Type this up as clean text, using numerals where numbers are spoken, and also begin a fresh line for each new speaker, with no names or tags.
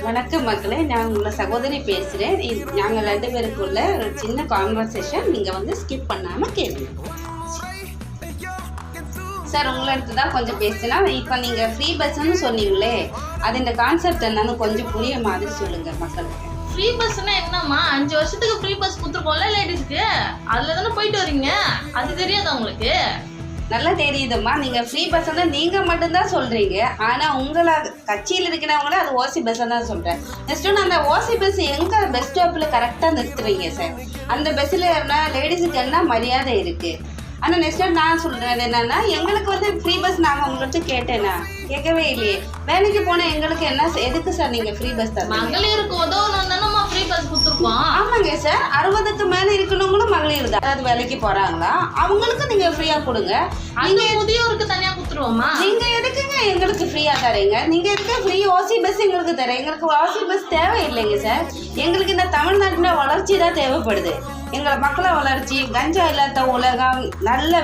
வணக்கம் மக்களே, நான் உங்களை சகோதரி பேசுகிறேன். நாங்கள் 2 பேருக்குள்ள ஒரு சின்ன கான்வர்சேஷன் நீங்கள் வந்து ஸ்கிப் பண்ணாமல் கேளுங்க. சார், உங்களை எடுத்து தான் கொஞ்சம் பேசினா, இப்போ நீங்கள் ஃப்ரீ பஸ்ன்னு சொன்னீங்களே, அது இந்த கான்செப்ட் என்னன்னு கொஞ்சம் புரிய மாதிரி சொல்லுங்கள் மக்களுக்கு.
ஃப்ரீ பஸ்னா என்னம்மா? 5 வருஷத்துக்கு ஃப்ரீ பஸ் கொடுத்துருக்கோம்ல லேடிஸ்க்கு, அதில் தானே போயிட்டு வரீங்க. அது தெரியாதா உங்களுக்கு?
நல்லா தெரியுதும்மா. நீங்கள் ஃப்ரீ பஸ்ஸை நீங்கள் மட்டும்தான் சொல்கிறீங்க, ஆனால் உங்களை கட்சியில் இருக்கிறவங்கள அது ஓசி பஸ்ஸை தான் சொல்கிறேன். நெக்ஸ்ட் ஒன்று, அந்த ஓசி பஸ் எங்கே பஸ் ஸ்டாப்பில் கரெக்டாக நிறுத்துவீங்க சார்? அந்த பஸ்ஸில் லேடிஸுக்கு என்ன மரியாதை இருக்குது? ஆனால் நெக்ஸ்ட் நான் சொல்கிறது என்னென்னா, எங்களுக்கு வந்து ஃப்ரீ பஸ் நாங்கள் உங்கள்கிட்ட கேட்டேன்னா கேட்கவே இல்லையே. வேலைக்கு போனால் எங்களுக்கு என்ன எதுக்கு சார் நீங்கள் ஃப்ரீ பஸ் தரீங்க?
மகளிருக்கு உதவணும் தானம்மா ஃப்ரீ பஸ் கொடுத்துருக்கோம்.
ஆமாங்க சார், 60க்கு மேலே இருக்கணுங்களும் மகளிர் தான். அதாவது வேலைக்கு போகிறாங்களா, அவங்களுக்கு நீங்கள் ஃப்ரீயாக கொடுங்க.
நீங்கள் முதியோருக்கு தனியாக கொடுத்துருவோம்மா.
நீங்கள் எதுக்குங்க எங்களுக்கு ஃப்ரீயாக தரீங்க? நீங்கள் எதுக்கு ஃப்ரீ ஓசி பஸ் எங்களுக்கு தரேன்? எங்களுக்கு ஓசி பஸ் தேவையில்லைங்க சார். எங்களுக்கு இந்த தமிழ்நாட்டில் வளர்ச்சி தான் தேவைப்படுது. எங்களை மக்களை வளர்ச்சி, கஞ்சா இல்லாத உலகம், நல்ல